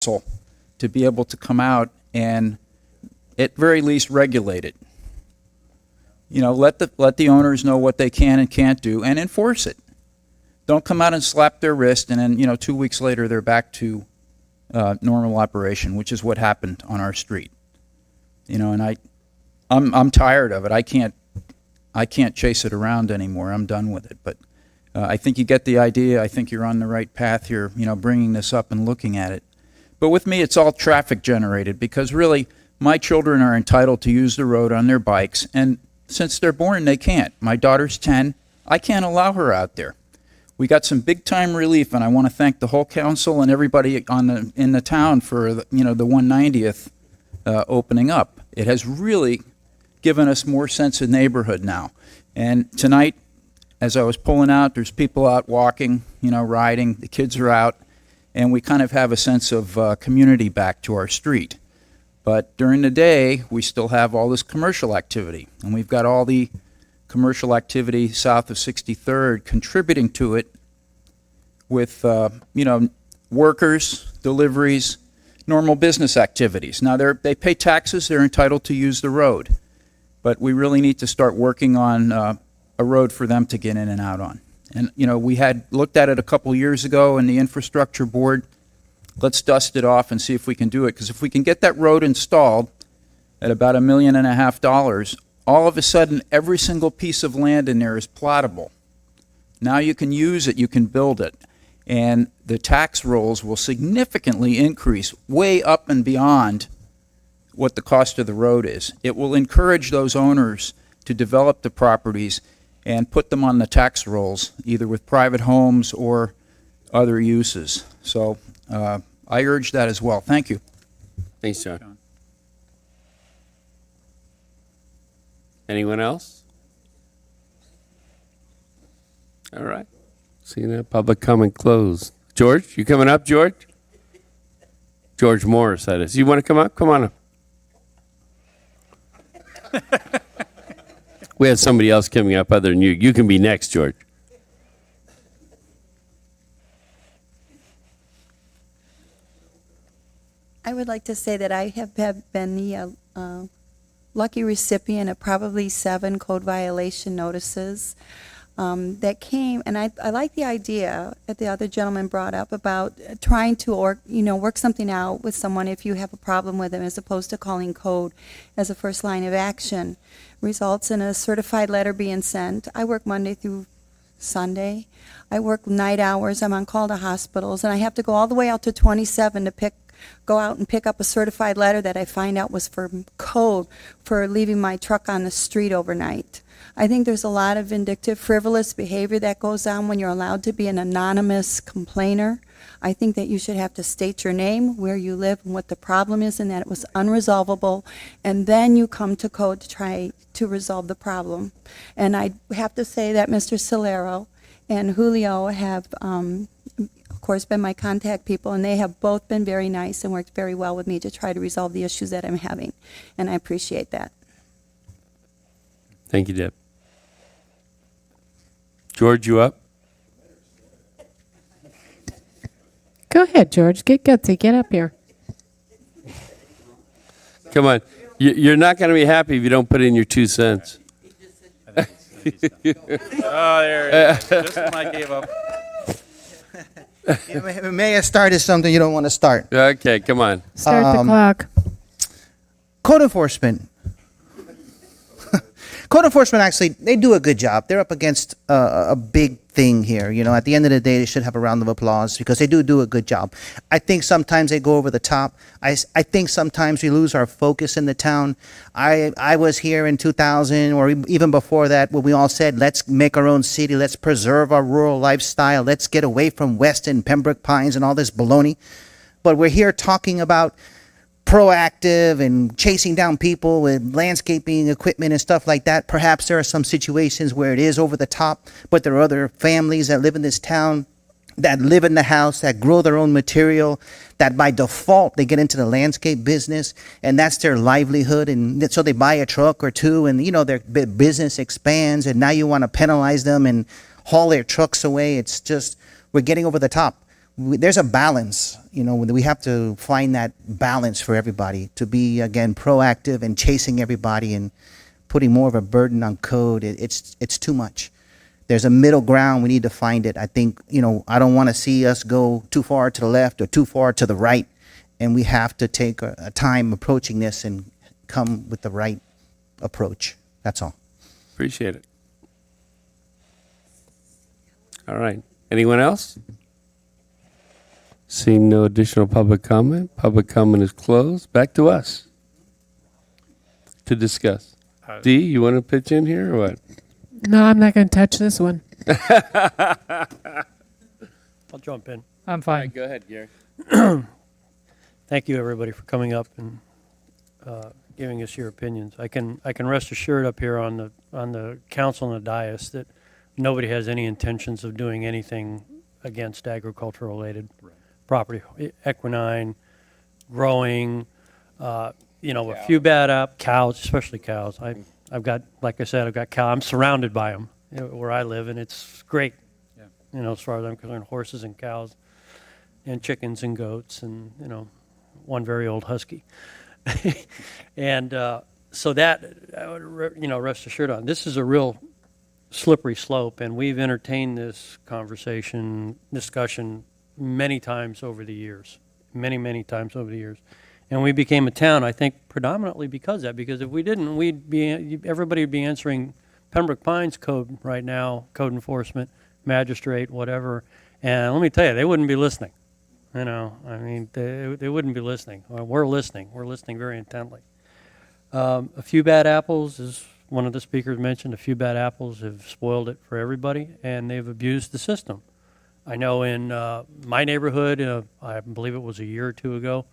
to be able to come out and at very least regulate it. You know, let the owners know what they can and can't do and enforce it. Don't come out and slap their wrist and then, 2 weeks later they're back to normal operation, which is what happened on our street. And I'm tired of it. I can't chase it around anymore. I'm done with it. But I think you get the idea. I think you're on the right path here, bringing this up and looking at it. But with me, it's all traffic generated because really my children are entitled to use the road on their bikes. And since they're born, they can't. My daughter's 10. I can't allow her out there. We got some big time relief, and I want to thank the whole council and everybody in the town for the 190th opening up. It has really given us more sense of neighborhood now. And tonight, as I was pulling out, there's people out walking, riding. The kids are out, and we kind of have a sense of community back to our street. But during the day, we still have all this commercial activity, and we've got all the commercial activity south of 63rd contributing to it with, workers, deliveries, normal business activities. Now, they pay taxes. They're entitled to use the road. But we really need to start working on a road for them to get in and out on. And, we had looked at it a couple years ago in the infrastructure board. Let's dust it off and see if we can do it. Because if we can get that road installed at about $1.5 million, all of a sudden, every single piece of land in there is plottable. Now you can use it, you can build it. And the tax rolls will significantly increase way up and beyond what the cost of the road is. It will encourage those owners to develop the properties and put them on the tax rolls, either with private homes or other uses. So I urge that as well. Thank you. Thanks, John. Anyone else? All right. Seeing that public comment closed. George, you coming up, George? George Morris, that is. You want to come up? Come on up. We have somebody else coming up other than you. You can be next, George. I would like to say that I have been the lucky recipient of probably 7 code violation notices that came, and I like the idea that the other gentleman brought up about trying to work something out with someone if you have a problem with them, as opposed to calling code as a first line of action. Results in a certified letter being sent. I work Monday through Sunday. I work night hours. I'm on call to hospitals, and I have to go all the way out to 27 to go out and pick up a certified letter that I find out was for code for leaving my truck on the street overnight. I think there's a lot of vindictive, frivolous behavior that goes on when you're allowed to be an anonymous complainer. I think that you should have to state your name, where you live, and what the problem is, and that it was unresolvable, and then you come to code to try to resolve the problem. And I have to say that Mr. Solero and Julio have of course, been my contact people, and they have both been very nice and worked very well with me to try to resolve the issues that I'm having, and I appreciate that. Thank you, Deb. George, you up? Go ahead, George. Get gutsy. Get up here. Come on. You're not going to be happy if you don't put in your 2 cents. Oh, there it is. Just when I gave up. May I start is something you don't want to start. Okay, come on. Start the clock. Code enforcement. Code enforcement, actually, they do a good job. They're up against a big thing here. At the end of the day, they should have a round of applause because they do a good job. I think sometimes they go over the top. I think sometimes we lose our focus in the town. I was here in 2000 or even before that when we all said, let's make our own city. Let's preserve our rural lifestyle. Let's get away from Weston, Pembroke Pines, and all this baloney. But we're here talking about proactive and chasing down people with landscaping equipment and stuff like that. Perhaps there are some situations where it is over the top, but there are other families that live in this town, that live in the house, that grow their own material, that by default they get into the landscape business, and that's their livelihood. And so they buy a truck or two, and their business expands, and now you want to penalize them and haul their trucks away. It's just, we're getting over the top. there's a balance, we have to find that balance for everybody to be, again, proactive and chasing everybody and putting more of a burden on code. It's too much. There's a middle ground. We need to find it. I think, I don't want to see us go too far to the left or too far to the right. And we have to take a time approaching this and come with the right approach. That's all. Appreciate it. All right. Anyone else? Seeing no additional public comment, public comment is closed. Back to us to discuss. Dee, you want to pitch in here or what? No, I'm not going to touch this one. I'll jump in. I'm fine. Go ahead, Gary. Thank you, everybody, for coming up and giving us your opinions. I can rest assured up here on the council and the dais that nobody has any intentions of doing anything against agricultural related property, equine, growing, a few bad cows, especially cows. I've got, like I said, I've got cows. I'm surrounded by them where I live, and it's great. Yeah. As far as I'm concerned, horses and cows, and chickens and goats, and one very old husky, and so that I would rest assured on. This is a real slippery slope, and we've entertained this discussion many times over the years, many times over the years. And we became a town, I think, predominantly because if we didn't, everybody would be answering Pembroke Pines code right now, code enforcement, magistrate, whatever. And let me tell you, they wouldn't be listening. They wouldn't be listening. We're listening. We're listening very intently. A few bad apples, as one of the speakers mentioned, a few bad apples have spoiled it for everybody, and they've abused the system. I know in my neighborhood, I believe it was a year or two ago,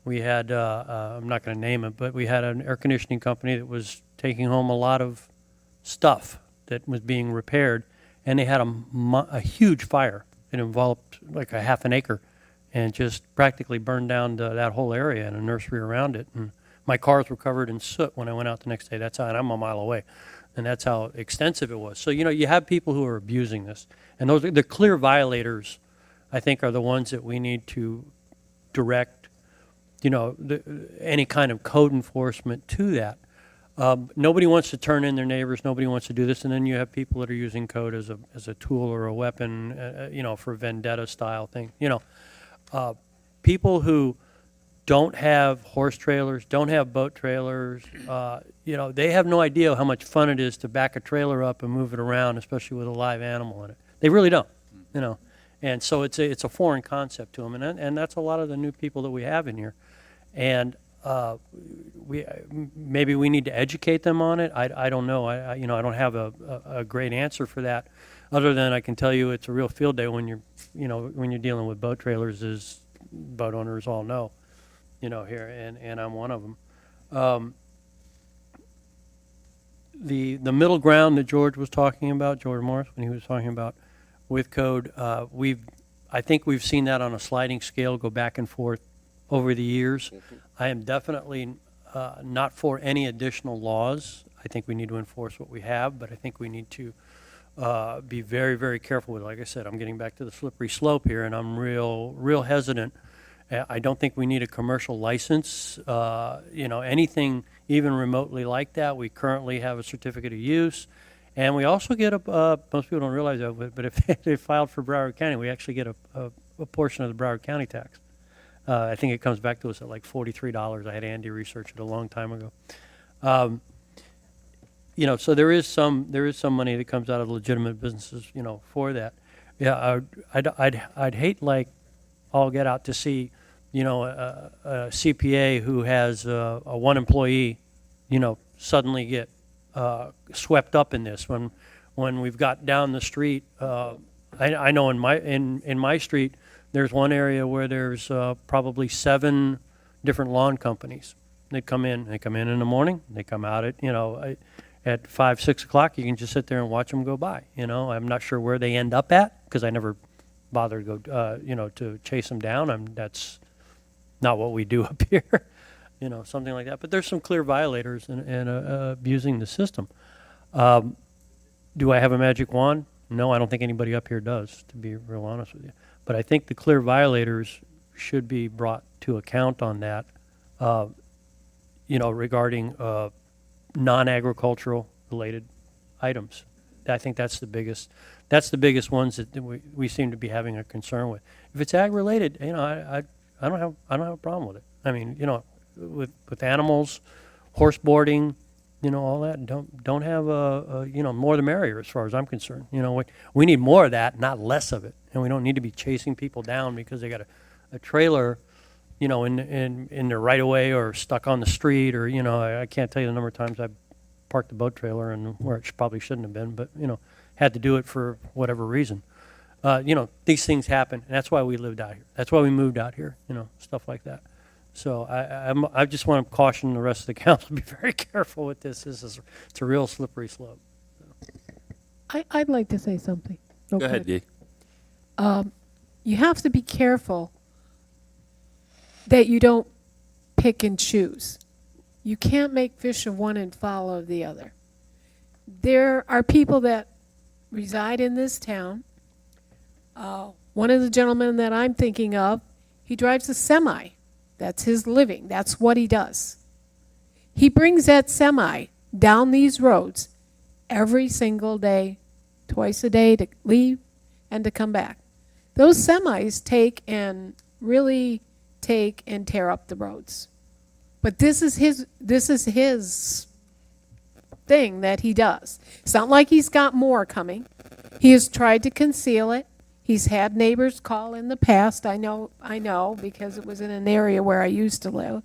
we had, I'm not going to name it, but we had an air conditioning company that was taking home a lot of stuff that was being repaired, and they had a huge fire. It enveloped like a half an acre and just practically burned down that whole area and a nursery around it. And my cars were covered in soot when I went out the next day. That's how, and I'm a mile away. And that's how extensive it was. So, you have people who are abusing this. And those are the clear violators, I think, are the ones that we need to direct, any kind of code enforcement to that. Nobody wants to turn in their neighbors. Nobody wants to do this. And then you have people that are using code as a tool or a weapon, for vendetta style thing. People who don't have horse trailers, don't have boat trailers, they have no idea how much fun it is to back a trailer up and move it around, especially with a live animal in it. They really don't, And so it's a foreign concept to them, and that's a lot of the new people that we have in here. And maybe we need to educate them on it. I don't know. I don't have a great answer for that, other than I can tell you it's a real field day when you're dealing with boat trailers, as boat owners all know, here, and I'm one of them. The middle ground that George was talking about, George Morris, when he was talking about with code, I think we've seen that on a sliding scale go back and forth over the years. Mm-hmm. I am definitely not for any additional laws. I think we need to enforce what we have, but I think we need to be very, very careful with it. Like I said, I'm getting back to the slippery slope here, and I'm real hesitant. I don't think we need a commercial license, anything even remotely like that. We currently have a certificate of use, and we also get most people don't realize that, but if they filed for Broward County, we actually get a portion of the Broward County tax. I think it comes back to us at like $43. I had Andy research it a long time ago. So there is some money that comes out of legitimate businesses, for that. Yeah, I'd hate like all get out to see, a CPA who has a one employee, suddenly get swept up in this when we've got down the street. I know in my street, there's one area where there's probably 7 different lawn companies. They come in in the morning. They come out at 5, 6 o'clock. You can just sit there and watch them go by. I'm not sure where they end up at because I never bothered to go, to chase them down. That's not what we do up here, something like that. But there's some clear violators and abusing the system. Do I have a magic wand? No, I don't think anybody up here does, to be real honest with you. But I think the clear violators should be brought to account on that, regarding non-agricultural related items. I think that's the biggest ones that we seem to be having a concern with. If it's ag related, I don't have a problem with it. I mean, with animals, horse boarding, all that. Don't have more the merrier as far as I'm concerned. We need more of that, not less of it, and we don't need to be chasing people down because they got a trailer, in their right of way or stuck on the street, or I can't tell you the number of times I've parked the boat trailer and where it probably shouldn't have been, but had to do it for whatever reason. These things happen, and that's why we lived out here. That's why we moved out here. Stuff like that. So I just want to caution the rest of the council to be very careful with this. It's a real slippery slope. I'd like to say something. Go ahead, Dee. You have to be careful that you don't pick and choose. You can't make fish of one and fowl of the other. There are people that reside in this town. One of the gentlemen that I'm thinking of, he drives a semi. That's his living. That's what he does. He brings that semi down these roads every single day, twice a day to leave and to come back. Those semis really take and tear up the roads. But this is his thing that he does. It's not like he's got more coming. He has tried to conceal it. He's had neighbors call in the past. I know, because it was in an area where I used to live.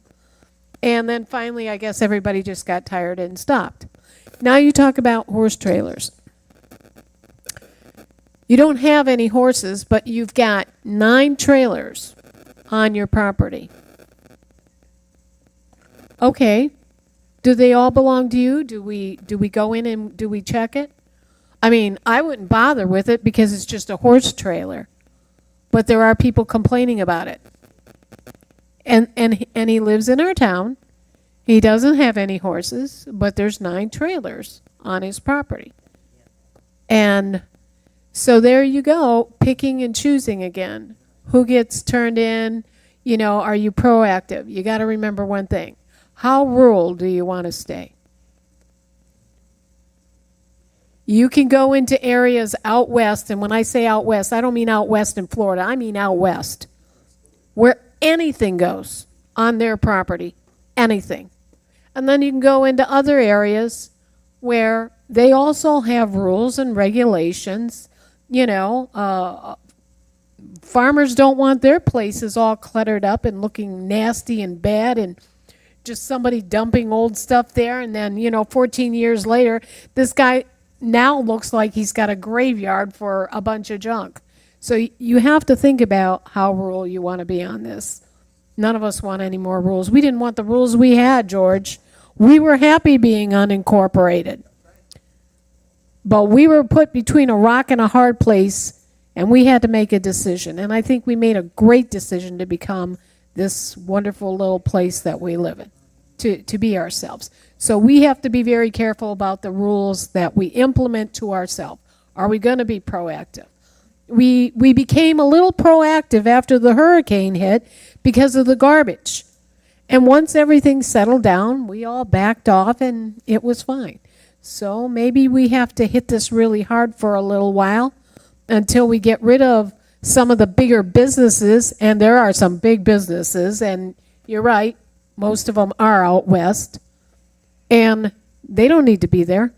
And then finally, I guess everybody just got tired and stopped. Now you talk about horse trailers. You don't have any horses, but you've got 9 trailers on your property. Okay. Do they all belong to you? Do we go in and do we check it? I mean, I wouldn't bother with it because it's just a horse trailer. But there are people complaining about it. And he lives in our town. He doesn't have any horses, but there's 9 trailers on his property. And so there you go, picking and choosing again. Who gets turned in? Are you proactive? You got to remember one thing. How rural do you want to stay? You can go into areas out west, and when I say out west, I don't mean out west in Florida. I mean out west, where anything goes on their property, anything. And then you can go into other areas where they also have rules and regulations. Farmers don't want their places all cluttered up and looking nasty and bad and just somebody dumping old stuff there. And then, 14 years later, this guy now looks like he's got a graveyard for a bunch of junk. So you have to think about how rural you want to be on this. None of us want any more rules. We didn't want the rules we had, George. We were happy being unincorporated. But we were put between a rock and a hard place, and we had to make a decision. And I think we made a great decision to become this wonderful little place that we live in, to be ourselves. So we have to be very careful about the rules that we implement to ourselves. Are we going to be proactive? We became a little proactive after the hurricane hit because of the garbage. And once everything settled down, we all backed off and it was fine. So maybe we have to hit this really hard for a little while until we get rid of some of the bigger businesses, and there are some big businesses, and you're right, most of them are out west. And they don't need to be there.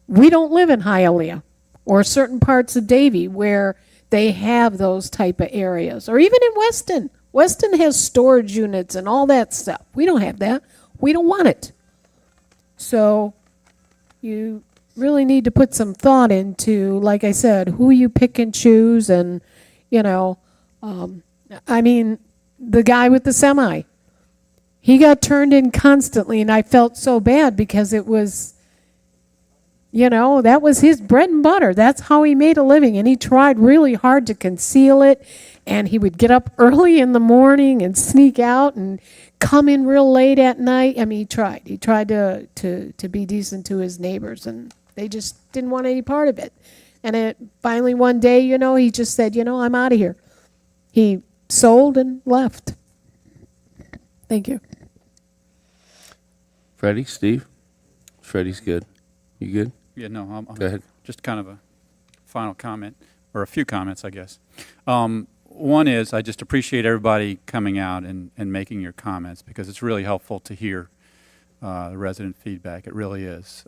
We don't live in Hialeah or certain parts of Davie where they have those type of areas. Or even in Weston. Weston has storage units and all that stuff. We don't have that. We don't want it. So you really need to put some thought into, like I said, who you pick and choose. And, the guy with the semi. He got turned in constantly, and I felt so bad because it was, that was his bread and butter. That's how he made a living, and he tried really hard to conceal it, and he would get up early in the morning and sneak out and come in real late at night. I mean, he tried. He tried to be decent to his neighbors, and they just didn't want any part of it. And it finally one day, you know, he just said, you know, I'm out of here. He sold and left. Thank you. Freddie, Steve? Freddie's good. You good? Yeah, no, Go ahead. just kind of a final comment, or a few comments, I guess. One is, I just appreciate everybody coming out and making your comments, because it's really helpful to hear the resident feedback. It really is.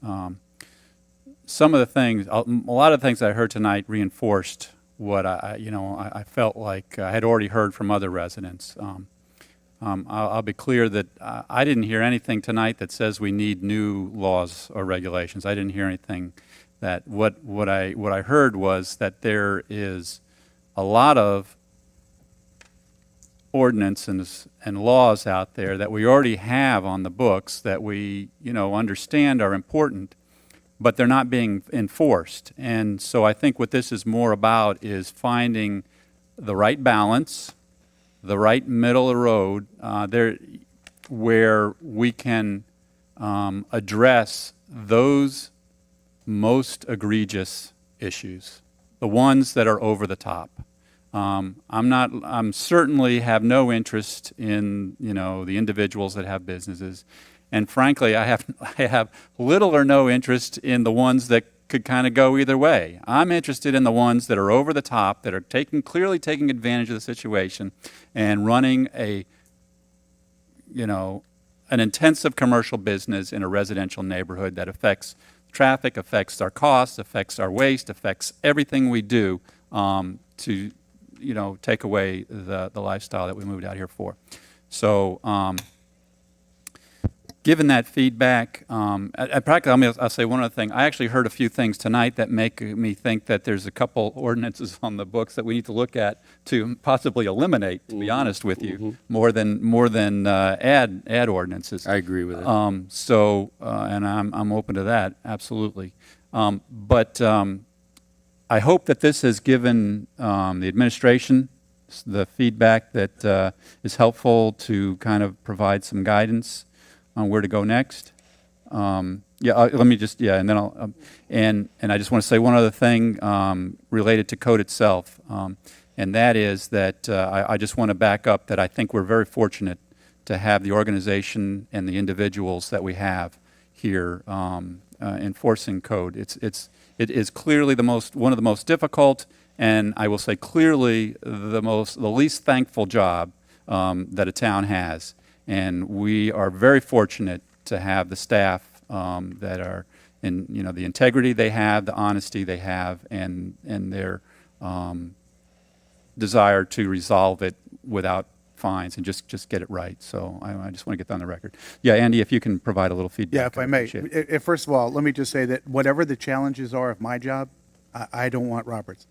Some of the things, a lot of the things I heard tonight reinforced what I felt like I had already heard from other residents. I'll be clear that I didn't hear anything tonight that says we need new laws or regulations. I didn't hear anything that, what I heard was that there is a lot of ordinances and laws out there that we already have on the books that we, understand are important, but they're not being enforced. And so I think what this is more about is finding the right balance, the right middle of the road, where we can address those most egregious issues, the ones that are over the top. I'm certainly have no interest in, the individuals that have businesses. And frankly, I have little or no interest in the ones that could kind of go either way. I'm interested in the ones that are over the top, that are clearly taking advantage of the situation and running an intensive commercial business in a residential neighborhood that affects traffic, affects our costs, affects our waste, affects everything we do to take away the lifestyle that we moved out here for. So given that feedback, I'll say one other thing. I actually heard a few things tonight that make me think that there's a couple ordinances on the books that we need to look at to possibly eliminate, to be honest with you, more than add ordinances. I agree with it. And I'm open to that, absolutely. But I hope that this has given the administration the feedback that is helpful to kind of provide some guidance on where to go next. And then I'll, and I just want to say one other thing related to code itself, and that is that I just want to back up that I think we're very fortunate to have the organization and the individuals that we have here enforcing code. It is clearly one of the most difficult, and I will say clearly the least thankful job that a town has. And we are very fortunate to have the staff that are in, the integrity they have, the honesty they have, and their desire to resolve it without fines and just get it right. So I just want to get that on the record. Yeah, Andy, if you can provide a little feedback. Yeah, if I may. appreciate it. First of all, let me just say that whatever the challenges are of my job, I don't want Robert's.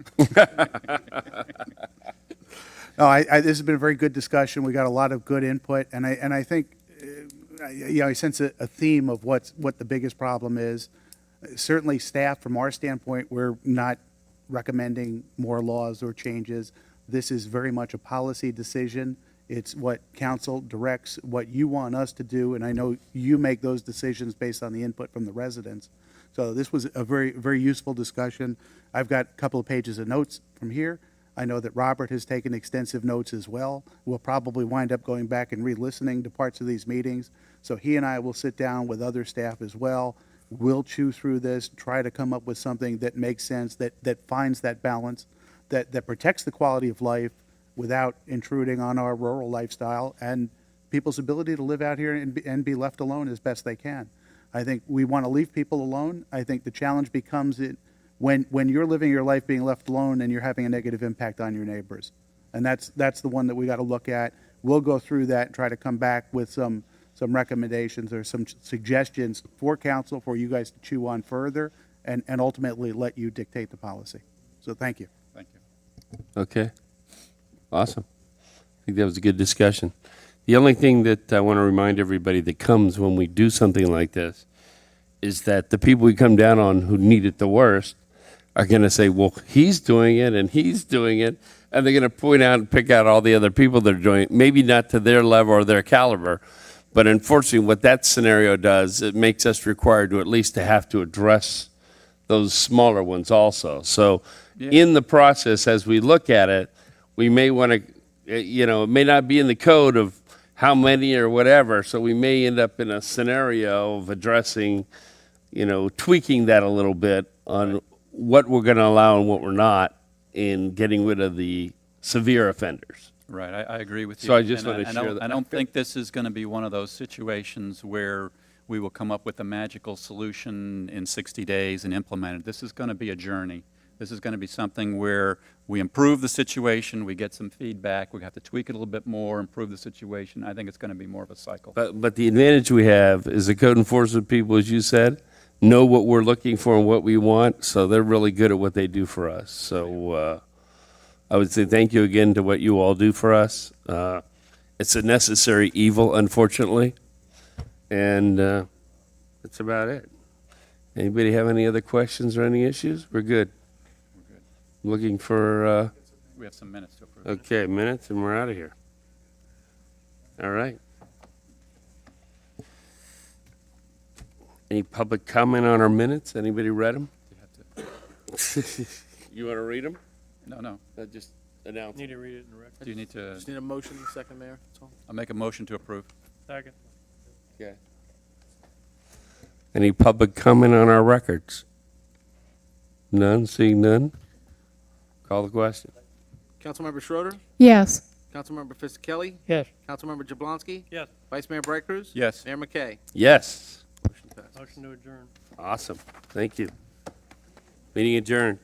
No, this has been a very good discussion. We got a lot of good input, and I think, I sense a theme of what the biggest problem is. Certainly, staff, from our standpoint, we're not recommending more laws or changes. This is very much a policy decision. It's what council directs, what you want us to do, and I know you make those decisions based on the input from the residents. So this was a very, very useful discussion. I've got a couple of pages of notes from here. I know that Robert has taken extensive notes as well. We'll probably wind up going back and re-listening to parts of these meetings. So he and I will sit down with other staff as well. We'll chew through this, try to come up with something that makes sense, that finds that balance, that protects the quality of life without intruding on our rural lifestyle and people's ability to live out here and be left alone as best they can. I think we want to leave people alone. I think the challenge becomes when you're living your life being left alone and you're having a negative impact on your neighbors. And that's the one that we got to look at. We'll go through that and try to come back with some recommendations or some suggestions for council for you guys to chew on further and ultimately let you dictate the policy. So thank you. Thank you. Okay. Awesome. I think that was a good discussion. The only thing that I want to remind everybody that comes when we do something like this is that the people we come down on who need it the worst are going to say, well, he's doing it and he's doing it. And they're going to point out and pick out all the other people that are doing it, maybe not to their level or their caliber. But unfortunately, what that scenario does, it makes us required to at least to have to address those smaller ones also. So Yeah. in the process, as we look at it, we may want to, it may not be in the code of how many or whatever, so we may end up in a scenario of addressing, tweaking that a little bit on what we're going to allow and what we're not in getting rid of the severe offenders. Right, I agree with you. So I just And wanna I share don't- that. I don't think this is going to be one of those situations where we will come up with a magical solution in 60 days and implement it. This is going to be a journey. This is going to be something where we improve the situation, we get some feedback, we have to tweak it a little bit more, improve the situation. I think it's going to be more of a cycle. But the advantage we have is the code enforcement people, as you said, know what we're looking for and what we want, so they're really good at what they do for us. So I would say thank you again to what you all do for us. It's a necessary evil, unfortunately, and that's about it. Anybody have any other questions or any issues? We're good. Looking for, We have some minutes to approve. okay, minutes, and we're out of here. All right. Any public comment on our minutes? Anybody read them? You want to read them? No. Just announce. Need to read it in the record. Do you need to, Just need a motion, second, Mayor, that's all. I'll make a motion to approve. Second. Okay. Any public comment on our records? None, seeing none? Call the question. Councilmember Schroeder, Yes. Councilmember Fisickelli, Yes. Councilmember Jablonski, Yes. Vice Mayor Bright Cruz. Yes. Mayor McKay. Yes. Motion passed. Motion to adjourn. Awesome. Thank you. Meeting adjourned.